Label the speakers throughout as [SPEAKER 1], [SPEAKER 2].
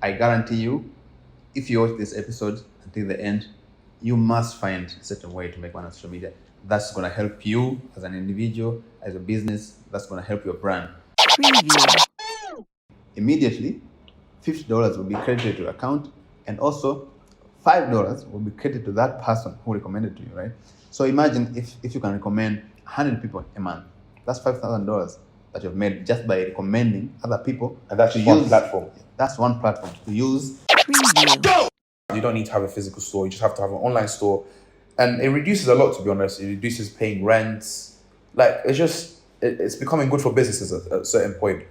[SPEAKER 1] I guarantee you, if you watch this episode until the end, you must find a certain way to make money on social media. That's going to help you as an individual, as a business. That's going to help your brand.
[SPEAKER 2] Preview.
[SPEAKER 1] Immediately, $50 will be credited to your account, and also $5 will be credited to that person who recommended to you, right? So imagine if you can recommend 100 people a month, that's $5,000 that you've made just by recommending other people.
[SPEAKER 3] And that's
[SPEAKER 1] to
[SPEAKER 3] one
[SPEAKER 1] use.
[SPEAKER 3] platform.
[SPEAKER 1] That's one platform to use.
[SPEAKER 2] Preview.
[SPEAKER 3] You don't need to have a physical store. You just have to have an online store. And it reduces a lot, to be honest. It reduces paying rents. Like, it's becoming good for businesses at a certain point.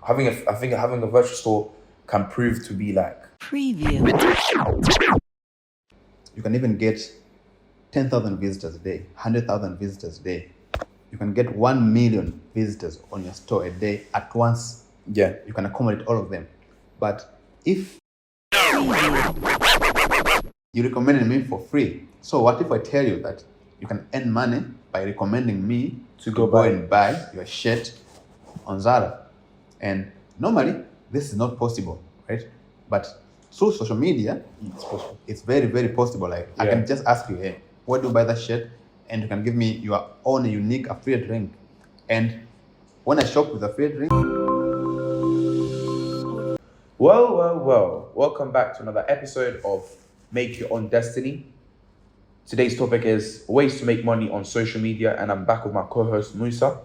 [SPEAKER 3] I think having a virtual store can prove to be like,
[SPEAKER 2] Preview.
[SPEAKER 1] You can even get 10,000 visitors a day, 100,000 visitors a day. You can get 1 million visitors on your store a day at once.
[SPEAKER 3] yeah.
[SPEAKER 1] You can accommodate all of them. But if you recommended me for free, so what if I tell you that you can earn money by recommending me
[SPEAKER 3] To go
[SPEAKER 1] go
[SPEAKER 3] buy.
[SPEAKER 1] and buy your shirt on Zara? And normally, this is not possible, right? But through social media,
[SPEAKER 3] It's possible.
[SPEAKER 1] it's very, very possible. Like, I
[SPEAKER 3] Yeah.
[SPEAKER 1] can just ask you, hey, where do you buy that shirt? And you can give me your own unique affiliate link. And when I shop with affiliate link,
[SPEAKER 3] Well. Welcome back to another episode of Make Your Own Destiny. Today's topic is ways to make money on social media, and I'm back with my co-host Musa.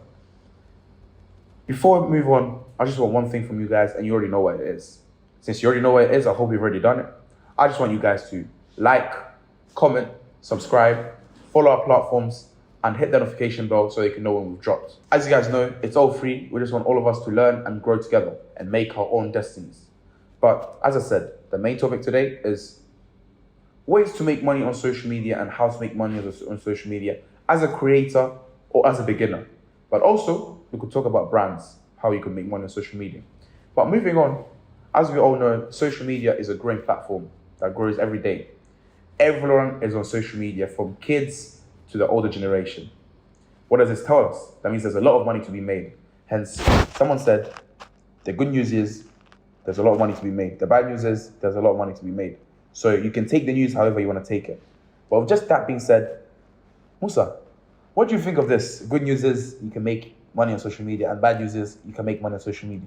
[SPEAKER 3] Before we move on, I just want one thing from you guys, and you already know what it is. Since you already know what it is, I hope you've already done it. I just want you guys to like, comment, subscribe, follow our platforms, and hit the notification bell so you can know when we've dropped. As you guys know, it's all free. We just want all of us to learn and grow together and make our own destinies. But as I said, the main topic today is ways to make money on social media and how to make money on social media as a creator or as a beginner. But also, we could talk about brands, how you can make money on social media. But moving on, as we all know, social media is a growing platform that grows every day. Everyone is on social media, from kids to the older generation. What does this tell us? That means there's a lot of money to be made. Hence, someone said, the good news is there's a lot of money to be made. The bad news is there's a lot of money to be made. So you can take the news however you want to take it. But with just that being said, Musa, what do you think of this? Good news is you can make money on social media, and bad news is you can make money on social media.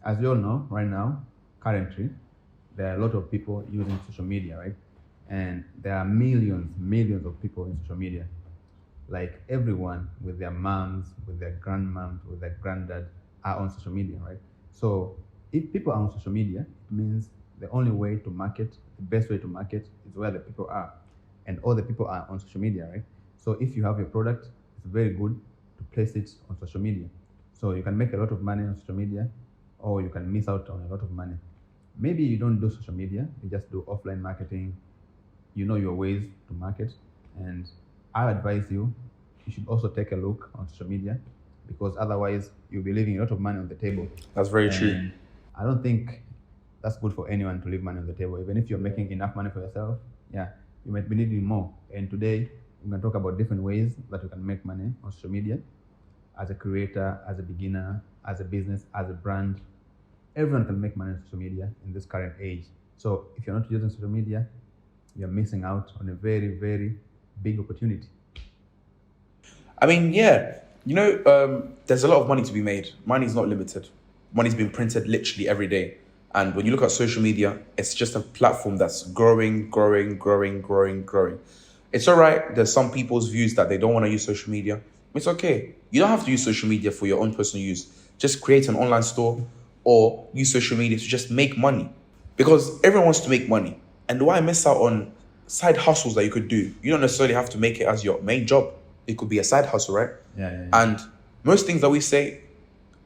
[SPEAKER 1] as you all know, right now, currently, there are a lot of people using social media, right? And there are millions of people in social media. Like, everyone with their moms, with their grandmoms, with their granddad are on social media, right? So if people are on social media, it means the only way to market, the best way to market is where the people are. And all the people are on social media, right? So if you have a product, it's very good to place it on social media. So you can make a lot of money on social media, or you can miss out on a lot of money. Maybe you don't do social media, you just do offline marketing. You know your ways to market. And I advise you should also take a look on social media, because otherwise you'll be leaving a lot of money on the table.
[SPEAKER 3] That's very true.
[SPEAKER 1] And I don't think that's good for anyone to leave money on the table. Even if you're making enough money for yourself, yeah, you might be needing more. And today we're going to talk about different ways that you can make money on social media as a creator, as a beginner, as a business, as a brand. Everyone can make money on social media in this current age. So if you're not using social media, you're missing out on a very, very big opportunity.
[SPEAKER 3] I mean, yeah, there's a lot of money to be made. Money's not limited. Money's being printed literally every day. And when you look at social media, it's just a platform that's growing. It's all right. There's some people's views that they don't want to use social media. It's okay. You don't have to use social media for your own personal use. Just create an online store or use social media to just make money. Because everyone wants to make money. And why miss out on side hustles that you could do? You don't necessarily have to make it as your main job. It could be a side hustle, right?
[SPEAKER 1] Yeah.
[SPEAKER 3] And most things that we say,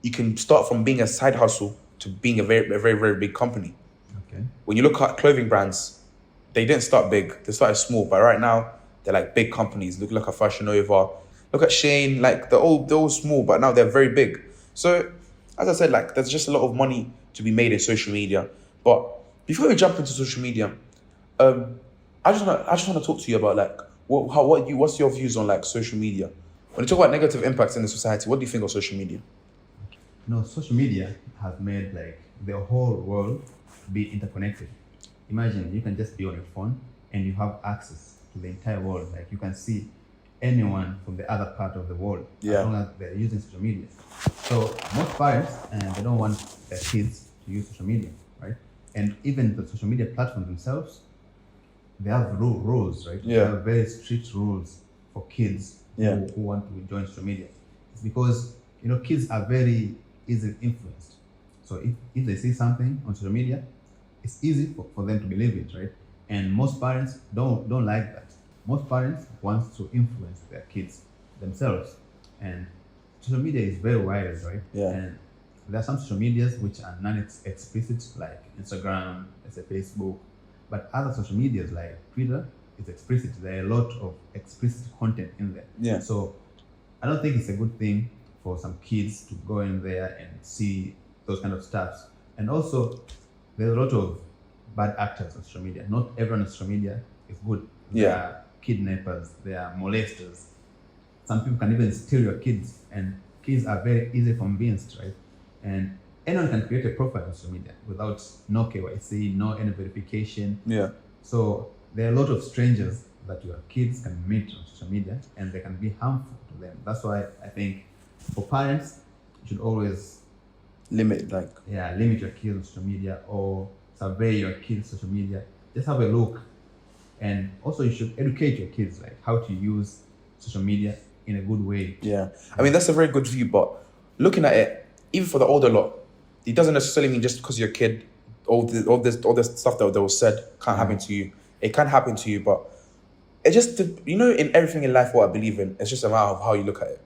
[SPEAKER 3] you can start from being a side hustle to being a very big company.
[SPEAKER 1] Okay.
[SPEAKER 3] When you look at clothing brands, they didn't start big. They started small, but right now they're like big companies. Look at Fashion Nova, look at Shane. Like they're all small, but now they're very big. So as I said, like there's just a lot of money to be made in social media. But before we jump into social media, I just want to talk to you about like what's your views on like social media? When you talk about negative impacts in the society, what do you think of social media?
[SPEAKER 1] No, social media has made like the whole world be interconnected. Imagine you can just be on your phone and you have access to the entire world. Like you can see anyone from the other part of the world
[SPEAKER 3] Yeah.
[SPEAKER 1] as long as they're using social media. So most parents, they don't want their kids to use social media, right? And even the social media platforms themselves, they have rules, right?
[SPEAKER 3] Yeah.
[SPEAKER 1] They have very strict rules for kids
[SPEAKER 3] Yeah.
[SPEAKER 1] who want to join social media. It's because kids are very easily influenced. So if they see something on social media, it's easy for them to believe it, right? And most parents don't like that. Most parents want to influence their kids themselves, and social media is very wide, right?
[SPEAKER 3] Yeah.
[SPEAKER 1] And there are some social medias which are non-explicit, like Instagram, let's say Facebook, but other social medias like Twitter is explicit. There are a lot of explicit content in there.
[SPEAKER 3] Yeah.
[SPEAKER 1] So I don't think it's a good thing for some kids to go in there and see those kind of stuffs. And also, there's a lot of bad actors on social media. Not everyone on social media is good. There
[SPEAKER 3] Yeah.
[SPEAKER 1] are kidnappers, there are molesters. Some people can even steal your kids, and kids are very easily convinced, right? And anyone can create a profile on social media without no KYC, no any verification.
[SPEAKER 3] Yeah.
[SPEAKER 1] So there are a lot of strangers that your kids can meet on social media, and they can be harmful to them. That's why I think for parents, you should always
[SPEAKER 3] Limit
[SPEAKER 1] limit your kids on social media or survey your kids' social media. Just have a look, and also you should educate your kids like how to use social media in a good way.
[SPEAKER 3] Yeah, I mean that's a very good view, but looking at it, even for the older lot, it doesn't necessarily mean just because you're a kid, all this stuff that was said can't happen to you. It can happen to you, but it just in everything in life, what I believe in, it's just a matter of how you look at it.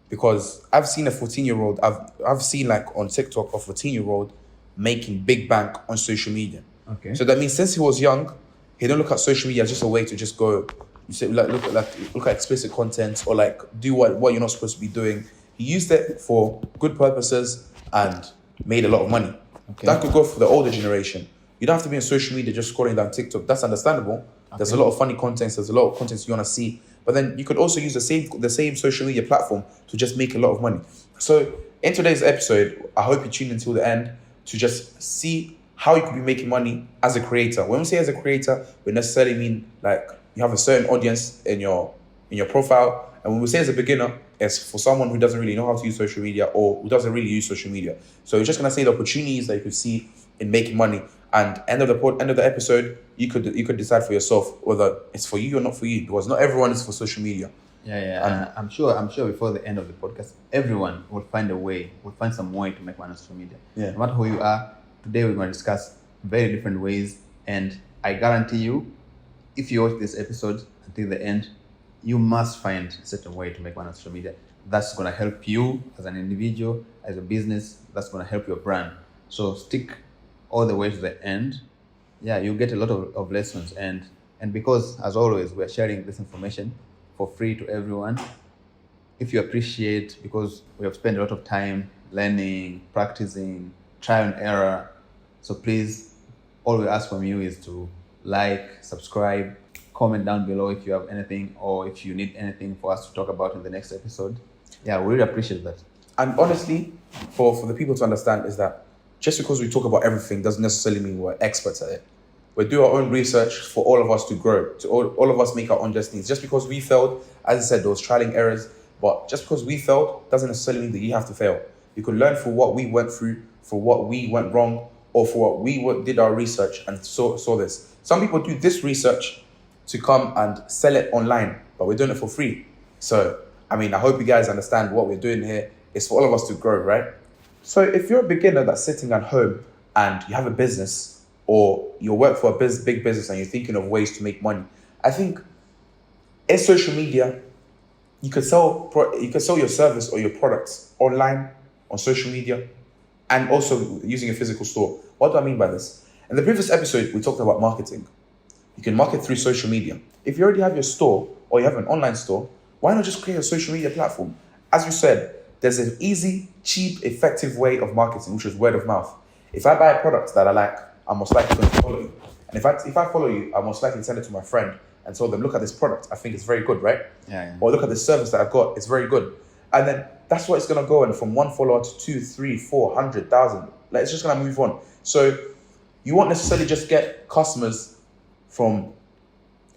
[SPEAKER 3] Because I've seen a 14-year-old, I've seen like on TikTok a 14-year-old making big bank on social media.
[SPEAKER 1] Okay.
[SPEAKER 3] So that means since he was young, he don't look at social media as just a way to just go, you say look at explicit content or like do what you're not supposed to be doing. He used it for good purposes and made a lot of money.
[SPEAKER 1] Okay.
[SPEAKER 3] That could go for the older generation. You don't have to be on social media just scrolling down TikTok. That's understandable. There's a lot of funny content. There's a lot of content you want to see. But then you could also use the same social media platform to just make a lot of money. So in today's episode, I hope you tune until the end to just see how you could be making money as a creator. When we say as a creator, we necessarily mean like you have a certain audience in your profile. And when we say as a beginner, it's for someone who doesn't really know how to use social media or who doesn't really use social media. So we're just gonna say the opportunities that you could see in making money. And end of the episode, you could decide for yourself whether it's for you or not for you, because not everyone is for social media.
[SPEAKER 1] I'm sure before the end of the podcast, everyone will find some way to make money on social media.
[SPEAKER 3] Yeah.
[SPEAKER 1] No matter who you are, today we're going to discuss very different ways, and I guarantee you, if you watch this episode until the end, you must find a certain way to make money on social media. That's going to help you as an individual, as a business. That's going to help your brand. So stick all the way to the end. Yeah, you get a lot of lessons, and because as always we're sharing this information for free to everyone. If you appreciate, because we have spent a lot of time learning, practicing, trial and error, so please, all we ask from you is to like, subscribe, comment down below if you have anything or if you need anything for us to talk about in the next episode. Yeah, we really appreciate that.
[SPEAKER 3] And honestly, for the people to understand is that just because we talk about everything doesn't necessarily mean we're experts at it. We do our own research for all of us to grow, to all of us make our own destinies. Just because we failed, as I said, those trial and errors, but just because we failed doesn't necessarily mean that you have to fail. You could learn from what we went through, for what we went wrong, or for what we did our research and saw this. Some people do this research to come and sell it online, but we're doing it for free. So, I mean, I hope you guys understand what we're doing here. It's for all of us to grow, right? So if you're a beginner that's sitting at home and you have a business or you work for a big business and you're thinking of ways to make money, I think in social media, you could sell your service or your products online on social media and also using a physical store. What do I mean by this? In the previous episode, we talked about marketing. You can market through social media. If you already have your store or you have an online store, why not just create a social media platform? As we said, there's an easy, cheap, effective way of marketing, which is word of mouth. If I buy a product that I like, I'm most likely going to follow you. And if I follow you, I'm most likely send it to my friend and tell them, look at this product. I think it's very good, right?
[SPEAKER 1] Yeah.
[SPEAKER 3] Or look at this service that I've got. It's very good. And then that's what it's going to go. And from one follower to 2, 3, 400,000. Like, it's just going to move on. So you won't necessarily just get customers from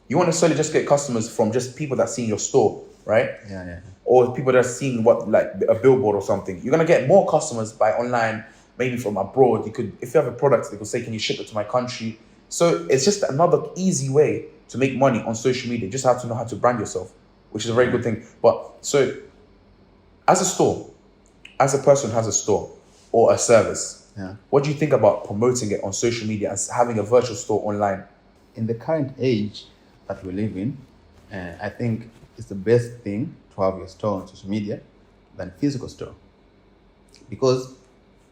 [SPEAKER 3] just people that see in your store, right?
[SPEAKER 1] Yeah.
[SPEAKER 3] Or people that are seeing what, like a billboard or something. You're gonna get more customers by online, maybe from abroad. You could, if you have a product, they could say, "Can you ship it to my country?" So it's just another easy way to make money on social media. You just have to know how to brand yourself, which is a very good thing. But so, as a store, as a person who has a store or a service,
[SPEAKER 1] Yeah.
[SPEAKER 3] what do you think about promoting it on social media as having a virtual store online?
[SPEAKER 1] In the current age that we live in, I think it's the best thing to have your store on social media than physical store. Because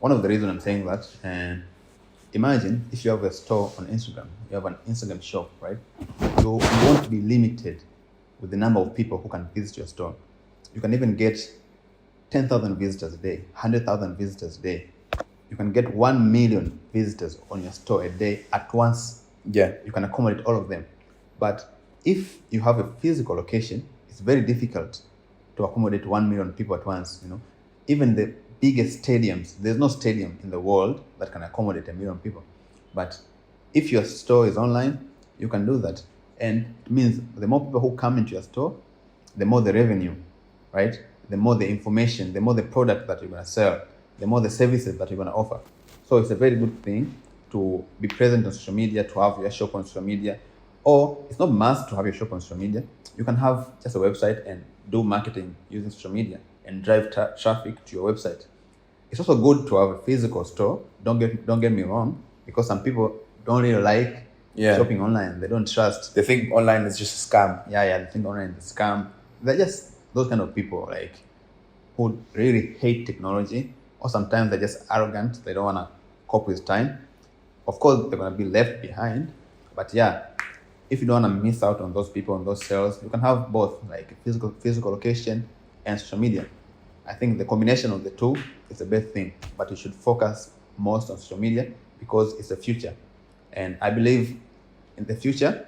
[SPEAKER 1] one of the reasons I'm saying that, imagine if you have a store on Instagram, you have an Instagram shop, right? You won't be limited with the number of people who can visit your store. You can even get 10,000 visitors a day, 100,000 visitors a day. You can get 1 million visitors on your store a day at once.
[SPEAKER 3] Yeah.
[SPEAKER 1] You can accommodate all of them. But if you have a physical location, it's very difficult to accommodate 1 million people at once. Even the biggest stadiums, there's no stadium in the world that can accommodate 1 million people. But if your store is online, you can do that. And it means the more people who come into your store, the more the revenue, right? The more the information, the more the product that you're going to sell, the more the services that you're going to offer. So it's a very good thing to be present on social media, to have your shop on social media. Or it's not must to have your shop on social media. You can have just a website and do marketing using social media and drive traffic to your website. It's also good to have a physical store. Don't get me wrong, because some people don't really like shopping online. They don't trust.
[SPEAKER 3] They think online is just a scam.
[SPEAKER 1] Yeah, they think online is a scam. They're just those kind of people, like, who really hate technology, or sometimes they're just arrogant. They don't want to cope with time. Of course, they're going to be left behind. But yeah, if you don't want to miss out on those people, on those sales, you can have both, like a physical location and social media. I think the combination of the two is the best thing, but you should focus most on social media because it's the future. And I believe in the future,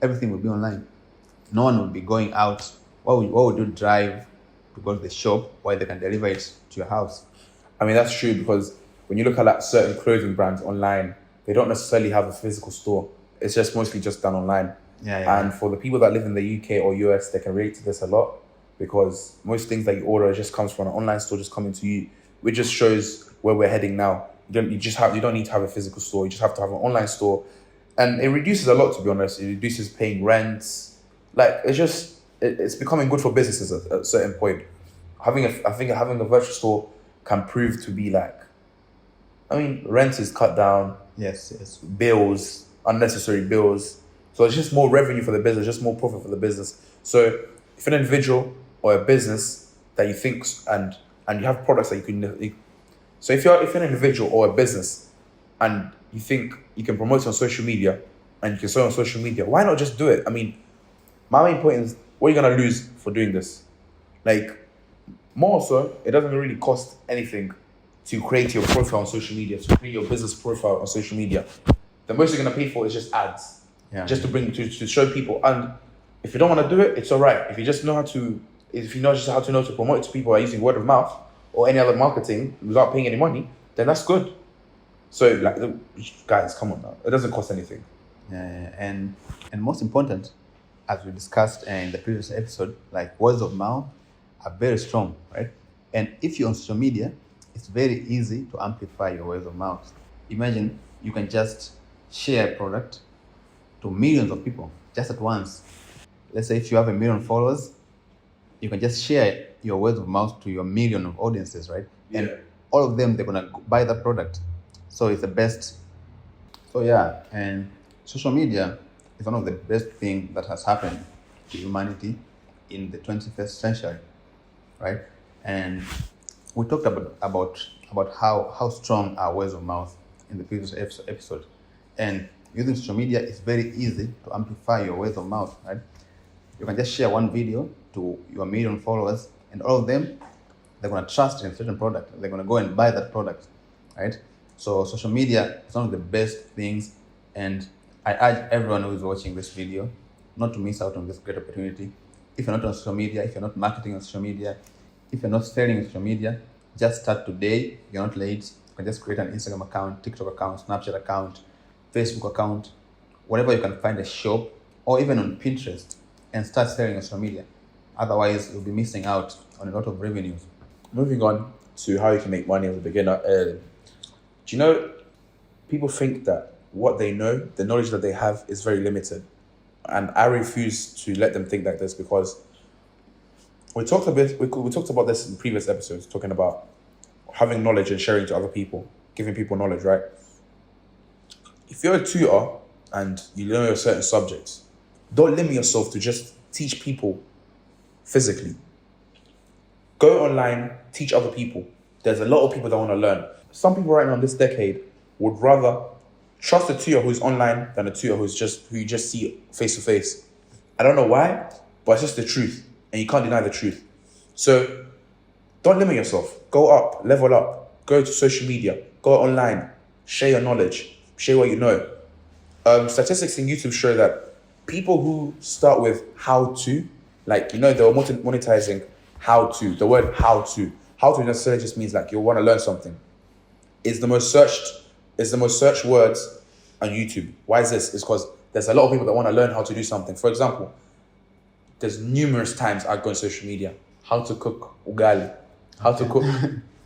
[SPEAKER 1] everything will be online. No one will be going out. Why would you drive to go to the shop while they can deliver it to your house?
[SPEAKER 3] I mean, that's true, because when you look at like certain clothing brands online, they don't necessarily have a physical store. It's just mostly just done online. And for the people that live in the UK or US, they can relate to this a lot, because most things that you order just comes from an online store, just coming to you, which just shows where we're heading now. You don't need to have a physical store. You just have to have an online store, and it reduces a lot, to be honest. It reduces paying rents. Like, it's becoming good for businesses at a certain point. I think having a virtual store can prove to be like, I mean, rent is cut down.
[SPEAKER 1] Yes.
[SPEAKER 3] Bills, unnecessary bills. So it's just more revenue for the business, just more profit for the business. So if you're an individual or a business that you think, and you have products that you can, so if you're an individual or a business and you think you can promote it on social media and you can sell on social media, why not just do it? I mean, my main point is, what are you gonna lose for doing this? Like, more so, it doesn't really cost anything to create your profile on social media, to create your business profile on social media. The most you're gonna pay for is just ads, just to show people. And if you don't want to do it, it's all right. If you just know how to promote it to people by using word of mouth or any other marketing without paying any money, then that's good. So, like, guys, come on now, it doesn't cost anything.
[SPEAKER 1] And most important, as we discussed in the previous episode, like, words of mouth are very strong, right? And if you're on social media, it's very easy to amplify your words of mouth. Imagine you can just share a product to millions of people just at once. Let's say if you have 1 million followers, you can just share your words of mouth to your million of audiences, right? And all of them, they're gonna buy that product. So it's the best. So yeah, and social media is one of the best things that has happened to humanity in the 21st century, right? And we talked about how strong our words of mouth in the previous episode. And using social media is very easy to amplify your words of mouth, right? You can just share one video to your 1 million followers, and all of them, they're gonna trust in a certain product. They're gonna go and buy that product, right? So social media is one of the best things, and I urge everyone who is watching this video not to miss out on this great opportunity. If you're not on social media, if you're not marketing on social media, if you're not selling on social media, just start today. You're not late. You can just create an Instagram account, TikTok account, Snapchat account, Facebook account, wherever you can find a shop, or even on Pinterest, and start selling on social media. Otherwise, you'll be missing out on a lot of revenues.
[SPEAKER 3] Moving on to how you can make money as a beginner. Do you know, people think that what they know, the knowledge that they have, is very limited. And I refuse to let them think like this, because we talked about this in previous episodes, talking about having knowledge and sharing to other people, giving people knowledge, right? If you're a tutor and you learn a certain subject, don't limit yourself to just teach people physically. Go online, teach other people. There's a lot of people that want to learn. Some people right now in this decade would rather trust a tutor who's online than a tutor who you just see face to face. I don't know why, but it's just the truth, and you can't deny the truth. So don't limit yourself. Go up, level up. Go to social media. Go online. Share your knowledge. Share what you know. Statistics in YouTube show that people who start with how to, like, they were monetizing how to. The word how to necessarily just means like you want to learn something. It's the most searched words on YouTube. Why is this? It's because there's a lot of people that want to learn how to do something. For example, there's numerous times I go on social media, how to cook ugali, how to cook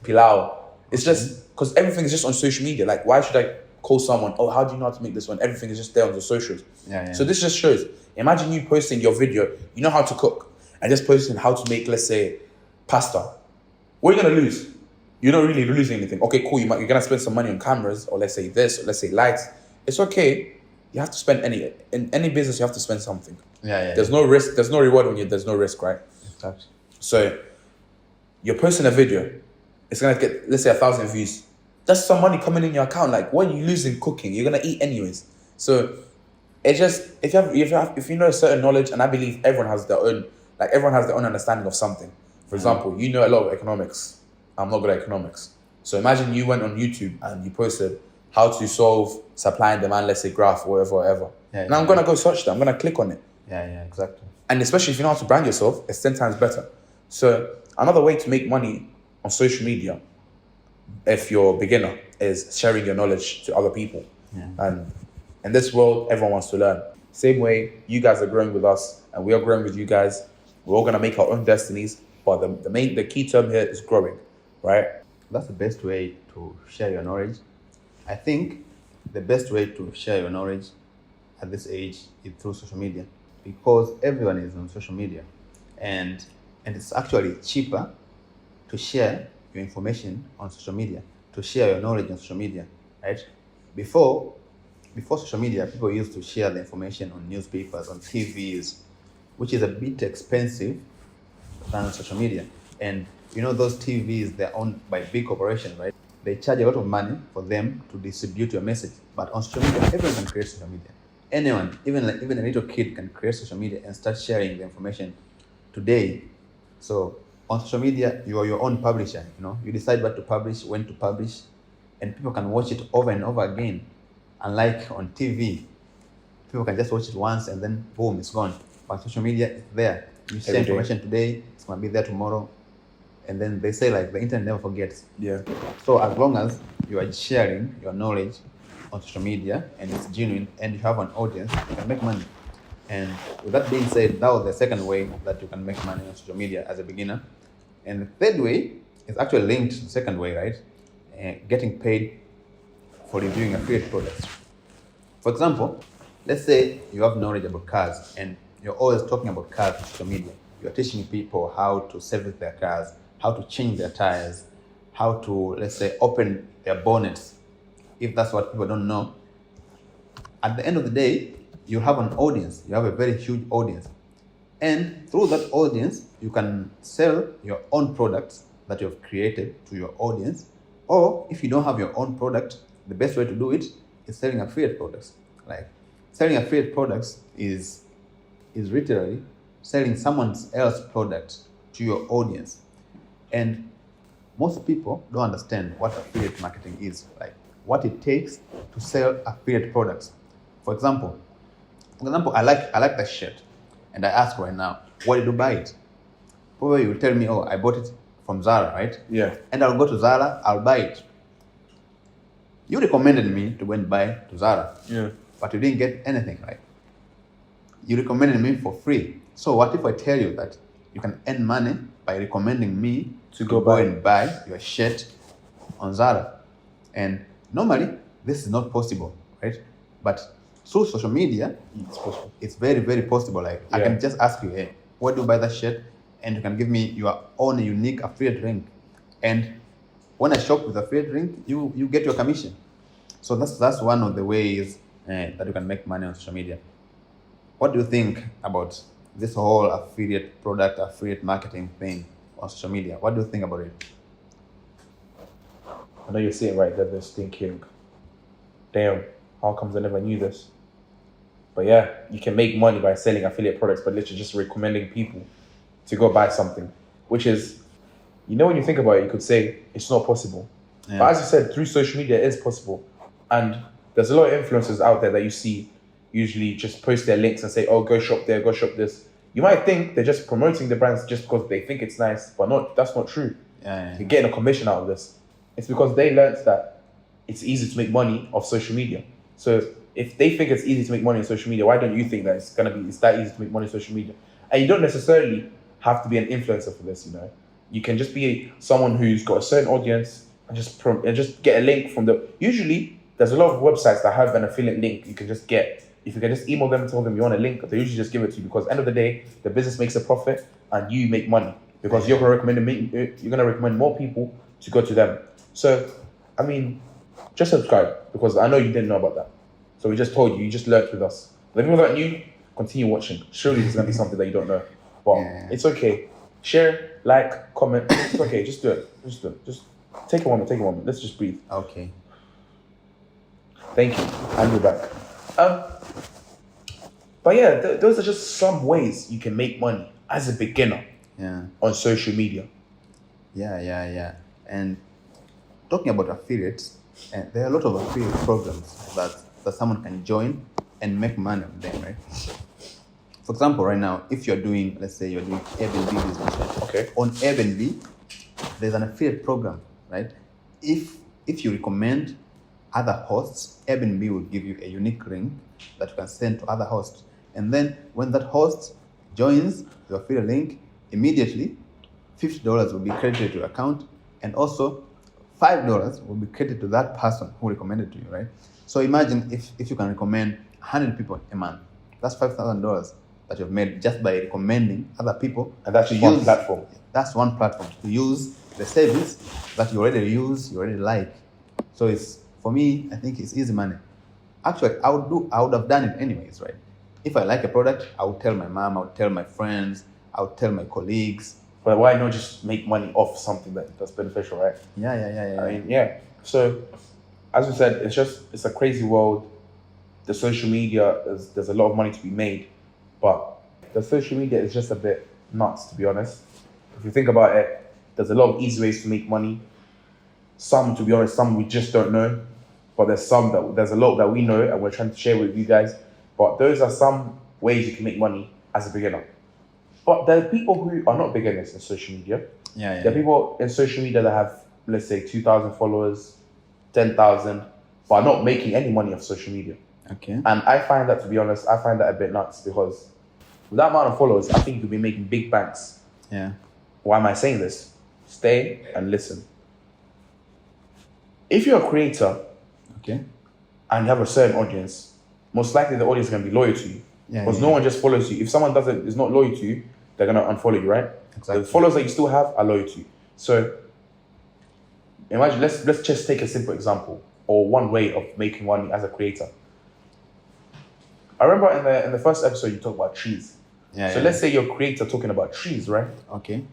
[SPEAKER 3] pilau. It's just because everything is just on social media. Like, why should I call someone, oh, how do you know how to make this one? Everything is just there on the socials.
[SPEAKER 1] Yeah.
[SPEAKER 3] So this just shows, imagine you posting your video, you know how to cook, and just posting how to make, let's say, pasta. What are you going to lose? You're not really losing anything. Okay, cool, you're going to spend some money on cameras, or let's say this, or let's say lights. It's okay. You have to spend in any business, you have to spend something.
[SPEAKER 1] Yeah.
[SPEAKER 3] There's no risk, there's no reward when there's no risk, right?
[SPEAKER 1] Exactly.
[SPEAKER 3] So you're posting a video, it's going to get, let's say, 1,000 views. That's some money coming in your account. Like, what are you losing cooking? You're going to eat anyways. So it's just, if you know a certain knowledge, and I believe everyone has their own understanding of something. For example, you know a lot of economics. I'm not good at economics. So imagine you went on YouTube and you posted how to solve supply and demand, let's say graph, or whatever.
[SPEAKER 1] Yeah,
[SPEAKER 3] I'm going to go search that. I'm going to click on it.
[SPEAKER 1] Yeah, exactly.
[SPEAKER 3] And especially if you know how to brand yourself, it's 10 times better. So another way to make money on social media, if you're a beginner, is sharing your knowledge to other people.
[SPEAKER 1] Yeah.
[SPEAKER 3] And in this world, everyone wants to learn. Same way, you guys are growing with us, and we are growing with you guys. We're all going to make our own destinies, but the key term here is growing, right?
[SPEAKER 1] That's the best way to share your knowledge. I think the best way to share your knowledge at this age is through social media, because everyone is on social media, and it's actually cheaper to share your information on social media, to share your knowledge on social media, right? Before social media, people used to share the information on newspapers, on TVs, which is a bit expensive than on social media. And those TVs, they're owned by big corporations, right? They charge a lot of money for them to distribute your message. But on social media, everyone can create social media. Anyone, even a little kid, can create social media and start sharing the information today. So on social media, you are your own publisher. You decide what to publish, when to publish, and people can watch it over and over again. Unlike on TV, people can just watch it once and then boom, it's gone. But social media is there. You share information today, it's gonna be there tomorrow. And then they say, like, the internet never forgets.
[SPEAKER 3] Yeah.
[SPEAKER 1] So as long as you are sharing your knowledge on social media and it's genuine and you have an audience, you can make money. And with that being said, that was the second way that you can make money on social media as a beginner. And the third way is actually linked to the second way, right? Getting paid for reviewing affiliate products. For example, let's say you have knowledge about cars and you're always talking about cars on social media. You're teaching people how to service their cars, how to change their tires, how to, let's say, open their bonnets, if that's what people don't know. At the end of the day, you have an audience. You have a very huge audience. And through that audience, you can sell your own products that you've created to your audience. Or if you don't have your own product, the best way to do it is selling affiliate products. Like, selling affiliate products is literally selling someone else's product to your audience. And most people don't understand what affiliate marketing is, like what it takes to sell affiliate products. For example, I like that shirt, and I ask right now, where did you buy it? Probably you will tell me, oh, I bought it from Zara, right?
[SPEAKER 3] Yeah.
[SPEAKER 1] And I'll go to Zara, I'll buy it. You recommended me to go and buy to Zara,
[SPEAKER 3] Yeah.
[SPEAKER 1] but you didn't get anything, right? You recommended me for free. So what if I tell you that you can earn money by recommending me
[SPEAKER 3] To go buy.
[SPEAKER 1] and buy your shirt on Zara? And normally this is not possible, right? But through social media,
[SPEAKER 3] It's possible.
[SPEAKER 1] it's very, very possible. Like I
[SPEAKER 3] Yeah.
[SPEAKER 1] can just ask you, hey, where do you buy that shirt? And you can give me your own unique affiliate link. And when I shop with affiliate link, you get your commission. So that's one of the ways that you can make money on social media. What do you think about this whole affiliate product, affiliate marketing thing on social media? What do you think about it?
[SPEAKER 3] I know you're sitting right there, just thinking, damn, how comes I never knew this? But yeah, you can make money by selling affiliate products, but literally just recommending people to go buy something, which is, when you think about it, you could say it's not possible.
[SPEAKER 1] Yeah.
[SPEAKER 3] But as you said, through social media, it is possible. And there's a lot of influencers out there that you see usually just post their links and say, oh, go shop there, go shop this. You might think they're just promoting the brands just because they think it's nice, but that's not true.
[SPEAKER 1] Yeah.
[SPEAKER 3] You're getting a commission out of this. It's because they learned that it's easy to make money off social media. So if they think it's easy to make money on social media, why don't you think that it's that easy to make money on social media? And you don't necessarily have to be an influencer for this, You can just be someone who's got a certain audience and just get a link from usually there's a lot of websites that have an affiliate link you can just get. If you can just email them and tell them you want a link, they usually just give it to you because end of the day, the business makes a profit and you make money because you're going to recommend more people to go to them. So, I mean, just subscribe because I know you didn't know about that. So we just told you, you just learned with us. The people that knew, continue watching. Surely there's going to be something that you don't know. But it's okay. Share, like, comment. It's okay. Just do it. Just do it. Just take a moment. Let's just breathe.
[SPEAKER 1] Okay.
[SPEAKER 3] Thank you. And we're back. But yeah, those are just some ways you can make money as a beginner on social media.
[SPEAKER 1] Yeah. And talking about affiliates, there are a lot of affiliate programs that someone can join and make money on them, right? For example, right now, if you're doing, let's say you're doing Airbnb business, right?
[SPEAKER 3] Okay.
[SPEAKER 1] On Airbnb, there's an affiliate program, right? If you recommend other hosts, Airbnb will give you a unique link that you can send to other hosts. And then when that host joins your affiliate link, immediately $50 will be credited to your account, and also $5 will be credited to that person who recommended to you, right? So imagine if you can recommend 100 people a month, that's $5,000 that you've made just by recommending other people.
[SPEAKER 3] And that's just one platform.
[SPEAKER 1] That's one platform to use the service that you already use, you already like. So for me, I think it's easy money. Actually, I would have done it anyways, right? If I like a product, I would tell my mom, I would tell my friends, I would tell my colleagues.
[SPEAKER 3] But why not just make money off something that's beneficial, right?
[SPEAKER 1] Yeah.
[SPEAKER 3] I mean, yeah. So, as we said, it's a crazy world. The social media, there's a lot of money to be made, but the social media is just a bit nuts, to be honest. If you think about it, there's a lot of easy ways to make money. Some, to be honest, some we just don't know, but there's a lot that we know and we're trying to share with you guys. But those are some ways you can make money as a beginner. But there are people who are not beginners in social media.
[SPEAKER 1] Yeah.
[SPEAKER 3] There are people in social media that have, let's say, 2,000 followers, 10,000, but are not making any money off social media.
[SPEAKER 1] Okay.
[SPEAKER 3] And I find that, to be honest, a bit nuts because with that amount of followers, I think you could be making big banks.
[SPEAKER 1] Yeah.
[SPEAKER 3] Why am I saying this? Stay and listen. If you're a creator,
[SPEAKER 1] Okay.
[SPEAKER 3] and you have a certain audience, most likely the audience is going to be loyal to you. Because no one just follows you. If someone is not loyal to you, they're going to unfollow you, right?
[SPEAKER 1] Exactly.
[SPEAKER 3] The followers that you still have are loyal to you. So imagine, let's just take a simple example or one way of making money as a creator. I remember in the first episode you talked about trees. Let's say you're a creator talking about trees, right?
[SPEAKER 1] Okay.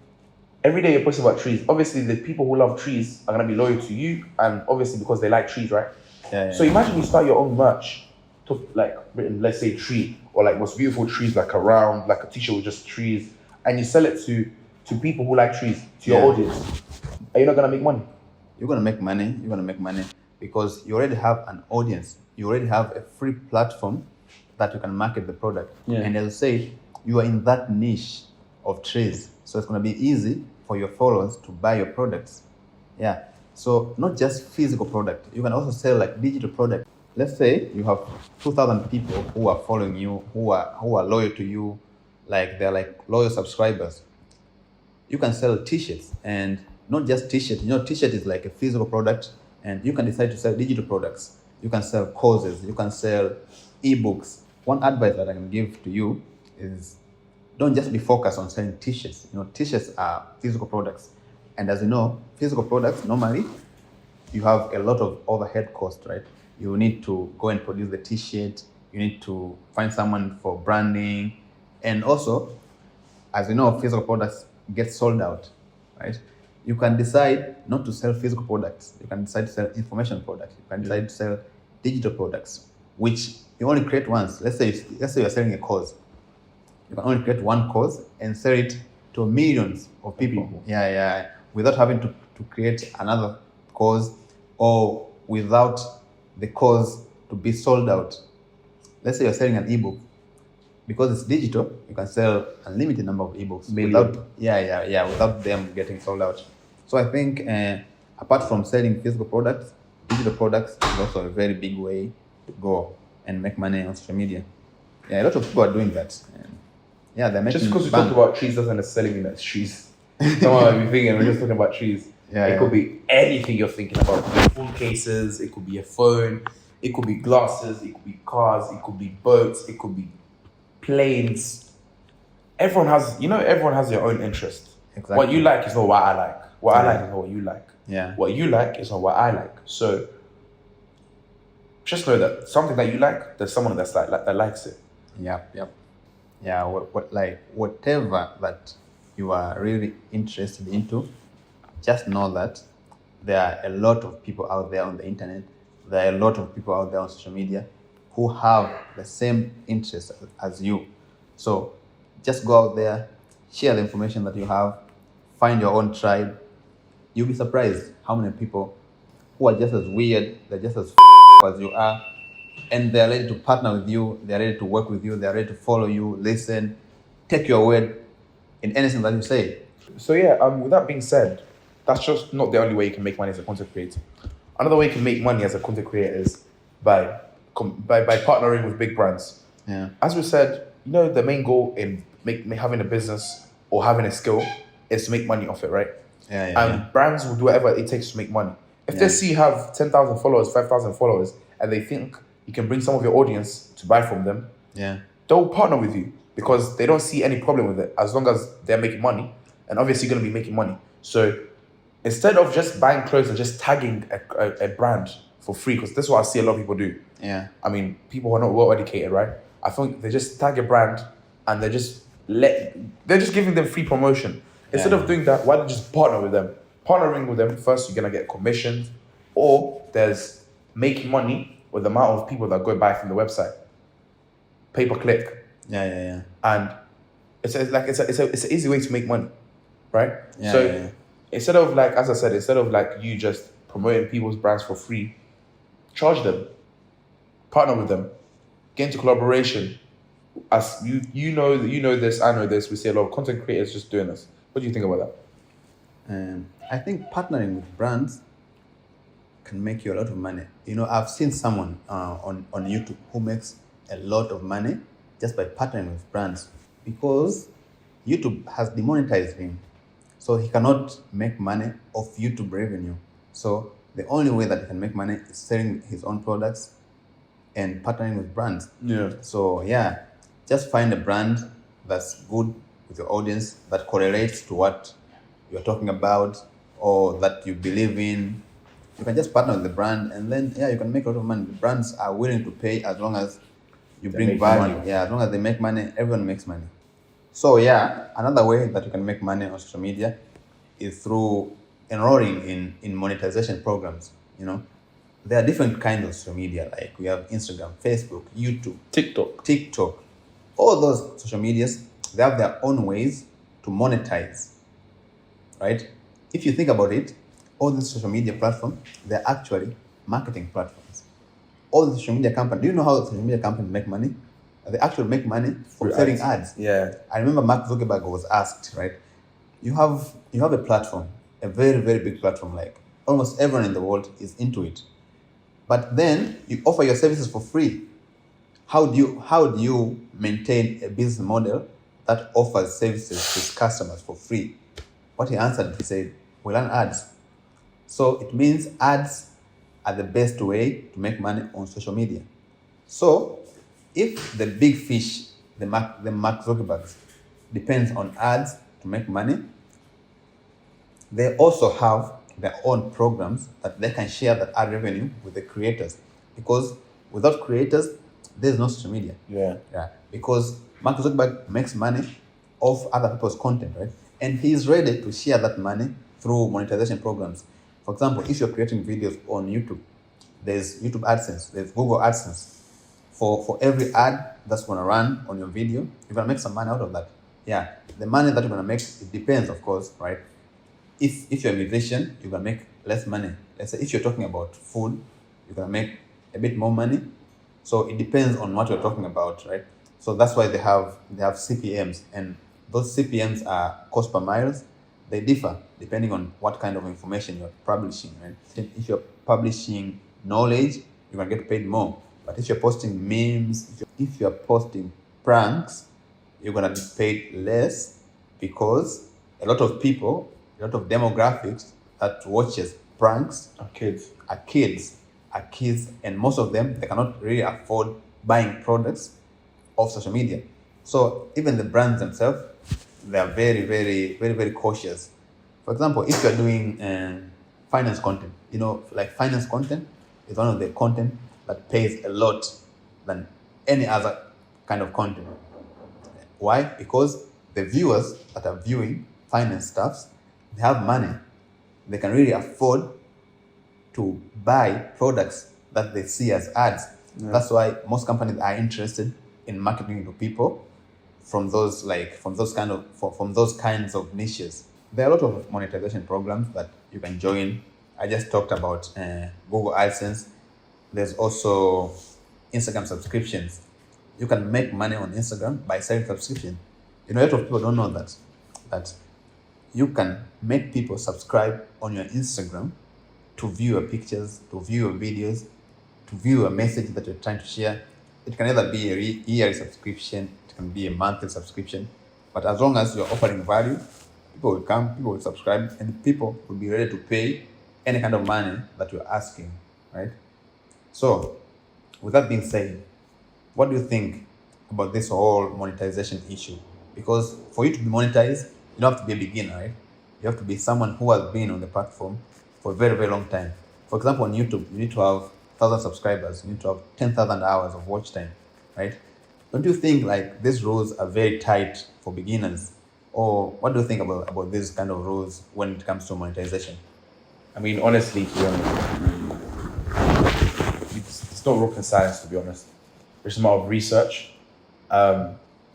[SPEAKER 3] Every day you're posting about trees. Obviously, the people who love trees are going to be loyal to you, and obviously because they like trees, right?
[SPEAKER 1] Yeah.
[SPEAKER 3] So imagine you start your own merch, written, let's say, tree, or like most beautiful trees, like around, like a t-shirt with just trees, and you sell it to people who like trees, to your audience. Are you not going to make money?
[SPEAKER 1] You're going to make money because you already have an audience. You already have a free platform that you can market the product.
[SPEAKER 3] Yeah.
[SPEAKER 1] And as I say, you are in that niche of trees. So it's going to be easy for your followers to buy your products. Yeah. So not just physical product, you can also sell like digital product. Let's say you have 2,000 people who are following you, who are loyal to you, like they're like loyal subscribers. You can sell t-shirts, and not just t-shirt. T-shirt is like a physical product, and you can decide to sell digital products. You can sell courses, you can sell ebooks. One advice that I can give to you is don't just be focused on selling t-shirts. T-shirts are physical products, and as you know, physical products normally you have a lot of overhead cost, right? You need to go and produce the t-shirt, you need to find someone for branding, and also, as you know, physical products get sold out, right? You can decide not to sell physical products. You can decide to sell information products. You can decide to sell digital products, which you only create once. Let's say you're selling a course. You can only create one course and sell it to millions of people. Yeah. Without having to create another course, or without the course to be sold out. Let's say you're selling an ebook. Because it's digital, you can sell unlimited number of ebooks without them getting sold out. So I think apart from selling physical products, digital products is also a very big way to go and make money on social media. Yeah, a lot of people are doing that. And they're making
[SPEAKER 3] Just because we talk about trees doesn't necessarily mean that's trees. Someone might be thinking we're just talking about trees. It could be anything you're thinking about. It could be phone cases, it could be a phone, it could be glasses, it could be cars, it could be boats, it could be planes. Everyone has their own interest.
[SPEAKER 1] Exactly.
[SPEAKER 3] What you like is not what I like. What I like is not what you like.
[SPEAKER 1] Yeah.
[SPEAKER 3] What you like is not what I like. So just know that something that you like, there's someone that likes it.
[SPEAKER 1] Yep. Yeah, whatever that you are really interested into, just know that there are a lot of people out there on the internet. There are a lot of people out there on social media who have the same interests as you. So just go out there, share the information that you have, find your own tribe. You'll be surprised how many people who are just as weird, they're just as as you are, and they're ready to partner with you, they're ready to work with you, they're ready to follow you, listen, take your word in anything that you say.
[SPEAKER 3] So with that being said, that's just not the only way you can make money as a content creator. Another way you can make money as a content creator is by partnering with big brands.
[SPEAKER 1] Yeah.
[SPEAKER 3] As we said, the main goal in having a business or having a skill is to make money off it, right? And brands will do whatever it takes to make money. If they see you have 10,000 followers, 5,000 followers, and they think you can bring some of your audience to buy from them, they'll partner with you because they don't see any problem with it as long as they're making money. And obviously you're going to be making money. So instead of just buying clothes and just tagging a brand for free, because this is what I see a lot of people do.
[SPEAKER 1] Yeah.
[SPEAKER 3] I mean, people who are not well educated, right? I think they just tag a brand and they're just giving them free promotion. Instead of doing that, why don't you just partner with them? Partnering with them, first you're gonna get commissions, or there's making money with the amount of people that go buy from the website. Pay per click.
[SPEAKER 1] Yeah.
[SPEAKER 3] And it's an easy way to make money, right?
[SPEAKER 1] Yeah.
[SPEAKER 3] Instead of as I said, instead of you just promoting people's brands for free, charge them, partner with them, get into collaboration. As you know this, I know this. We see a lot of content creators just doing this. What do you think about that?
[SPEAKER 1] I think partnering with brands can make you a lot of money. I've seen someone on YouTube who makes a lot of money just by partnering with brands, because YouTube has demonetized him. So he cannot make money off YouTube revenue. So the only way that he can make money is selling his own products and partnering with brands.
[SPEAKER 3] Yeah.
[SPEAKER 1] So just find a brand that's good with your audience, that correlates to what you're talking about or that you believe in. You can just partner with the brand, and then you can make a lot of money. The brands are willing to pay as long as you bring value.
[SPEAKER 3] Money.
[SPEAKER 1] As long as they make money, everyone makes money. So another way that you can make money on social media is through enrolling in monetization programs. There are different kinds of social media, like we have Instagram, Facebook, YouTube, TikTok. All those social medias, they have their own ways to monetize, right? If you think about it, all these social media platforms, they're actually marketing platforms. All the social media companies, do you know how social media companies make money? They actually make money from selling ads.
[SPEAKER 3] Yeah.
[SPEAKER 1] I remember Mark Zuckerberg was asked, right? You have a platform, a very, very big platform like Almost everyone in the world is into it. But then you offer your services for free. How do you maintain a business model that offers services to its customers for free? What he answered, he said, we run ads. So it means ads are the best way to make money on social media. So if the big fish, the Mark Zuckerbergs, depends on ads to make money, they also have their own programs that they can share that ad revenue with the creators. Because without creators, there's no social media.
[SPEAKER 3] Yeah.
[SPEAKER 1] Because Mark Zuckerberg makes money off other people's content, right? And he's ready to share that money through monetization programs. For example, if you're creating videos on YouTube, there's YouTube AdSense, there's Google AdSense. For every ad that's gonna run on your video, you're gonna make some money out of that. Yeah, the money that you're gonna make, it depends, of course, right? If you're a musician, you're gonna make less money. Let's say if you're talking about food, you're gonna make a bit more money. So it depends on what you're talking about, right? So that's why they have CPMs, and those CPMs are cost per miles. They differ depending on what kind of information you're publishing, right? If you're publishing knowledge, you're gonna get paid more. But if you're posting memes, if you're posting pranks, you're gonna be paid less, because a lot of people, a lot of demographics that watches pranks
[SPEAKER 3] Our kids.
[SPEAKER 1] are kids, and most of them, they cannot really afford buying products off social media. So even the brands themselves, they are very, very, very, very cautious. For example, if you're doing finance content, like finance content is one of the content that pays a lot than any other kind of content. Why? Because the viewers that are viewing finance stuffs, they have money. They can really afford to buy products that they see as ads.
[SPEAKER 3] Yeah.
[SPEAKER 1] That's why most companies are interested in marketing to people from those kinds of niches. There are a lot of monetization programs that you can join. I just talked about Google AdSense. There's also Instagram subscriptions. You can make money on Instagram by selling subscription. A lot of people don't know that you can make people subscribe on your Instagram to view your pictures, to view your videos, to view a message that you're trying to share. It can either be a yearly subscription, it can be a monthly subscription. But as long as you're offering value, people will come, people will subscribe, and people will be ready to pay any kind of money that you're asking, right? So, with that being said, what do you think about this whole monetization issue? Because for you to be monetized, you don't have to be a beginner, right? You have to be someone who has been on the platform for a very, very long time. For example, on YouTube, you need to have 1,000 subscribers, you need to have 10,000 hours of watch time, right? Don't you think like these rules are very tight for beginners? Or what do you think about these kind of rules when it comes to monetization?
[SPEAKER 3] I mean, honestly, to be honest, it's not rocket science, to be honest. It's a matter of research.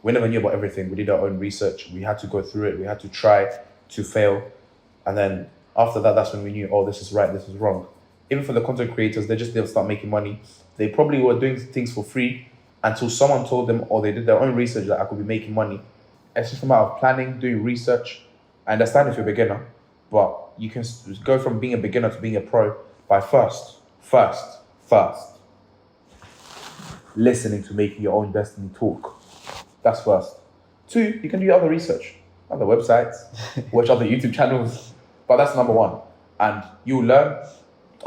[SPEAKER 3] We never knew about everything. We did our own research. We had to go through it. We had to try to fail. And then after that, that's when we knew, oh, this is right, this is wrong. Even for the content creators, they just didn't start making money. They probably were doing things for free until someone told them, or they did their own research, that I could be making money. It's just a matter of planning, doing research. I understand if you're a beginner, but you can go from being a beginner to being a pro by first, listening to making your own destiny talk. That's first. 2, you can do other research, other websites, watch other YouTube channels, but that's number 1. And you'll learn.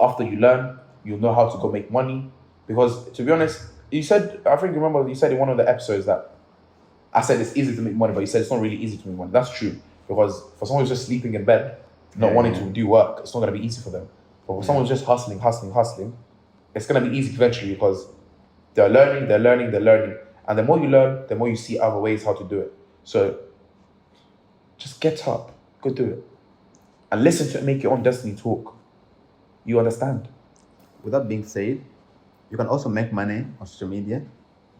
[SPEAKER 3] After you learn, you'll know how to go make money. Because to be honest, you said, I think you remember you said in one of the episodes that I said it's easy to make money, but you said it's not really easy to make money. That's true. Because for someone who's just sleeping in bed, not wanting to do work, it's not going to be easy for them. But for someone who's just hustling, it's going to be easy eventually, because they're learning. And the more you learn, the more you see other ways how to do it. So just get up, go do it. And listen to it, make your own destiny talk. You understand?
[SPEAKER 1] With that being said, you can also make money on social media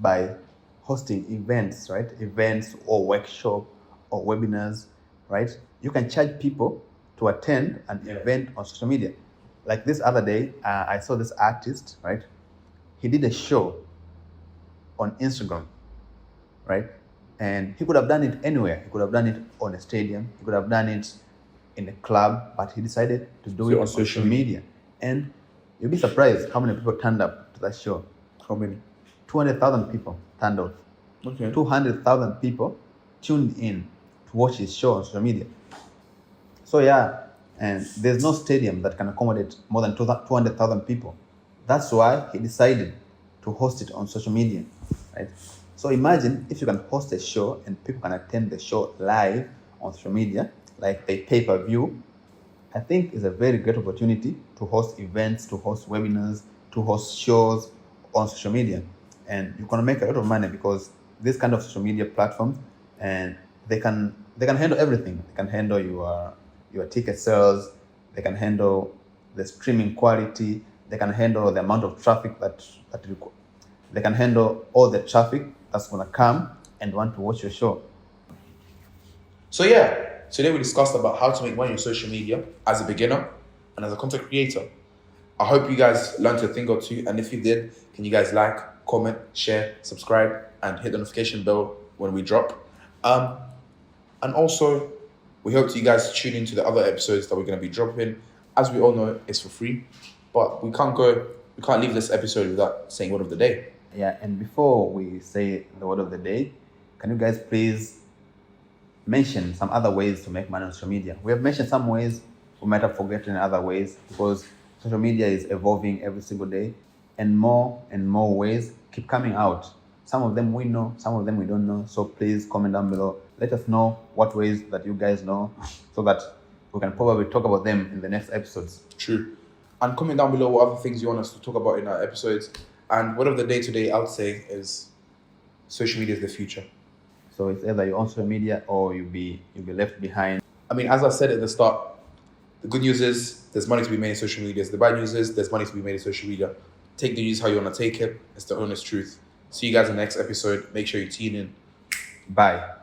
[SPEAKER 1] by hosting events, right? Events or workshop or webinars, right? You can charge people to attend an event on social media. Like this other day, I saw this artist, right? He did a show on Instagram, right? And he could have done it anywhere. He could have done it on a stadium. He could have done it in a club, but he decided to do it
[SPEAKER 3] on
[SPEAKER 1] on
[SPEAKER 3] social
[SPEAKER 1] social media. And you'll be surprised how many people turned up to that show.
[SPEAKER 3] How many?
[SPEAKER 1] 200,000 people turned out.
[SPEAKER 3] Okay.
[SPEAKER 1] 200,000 people tuned in to watch his show on social media. So yeah, and there's no stadium that can accommodate more than 200,000 people. That's why he decided to host it on social media, right? So imagine if you can host a show and people can attend the show live on social media, like they pay-per-view. I think it's a very great opportunity to host events, to host webinars, to host shows on social media. And you're gonna make a lot of money because this kind of social media platforms, and they can handle everything. They can handle your ticket sales, they can handle the streaming quality, they can handle the amount of traffic they can handle all the traffic that's gonna come and want to watch your show.
[SPEAKER 3] So yeah, today we discussed about how to make money on social media as a beginner and as a content creator. I hope you guys learned a thing or two, and if you did, can you guys like, comment, share, subscribe, and hit the notification bell when we drop. And also, we hope you guys tune into the other episodes that we're going to be dropping. As we all know, it's for free, but we can't leave this episode without saying word of the day.
[SPEAKER 1] Yeah, and before we say the word of the day, can you guys please mention some other ways to make money on social media? We have mentioned some ways, we might have forgotten other ways because social media is evolving every single day, and more ways keep coming out. Some of them we know, some of them we don't know. So please comment down below. Let us know what ways that you guys know so that we can probably talk about them in the next episodes.
[SPEAKER 3] True. And comment down below what other things you want us to talk about in our episodes. And word of the day today, I would say, is social media is the future.
[SPEAKER 1] So it's either you're on social media or you'll be left behind.
[SPEAKER 3] I mean, as I said at the start, the good news is there's money to be made in social media. The bad news is there's money to be made in social media. Take the news how you want to take it. It's the honest truth. See you guys in the next episode. Make sure you tune in.
[SPEAKER 1] Bye.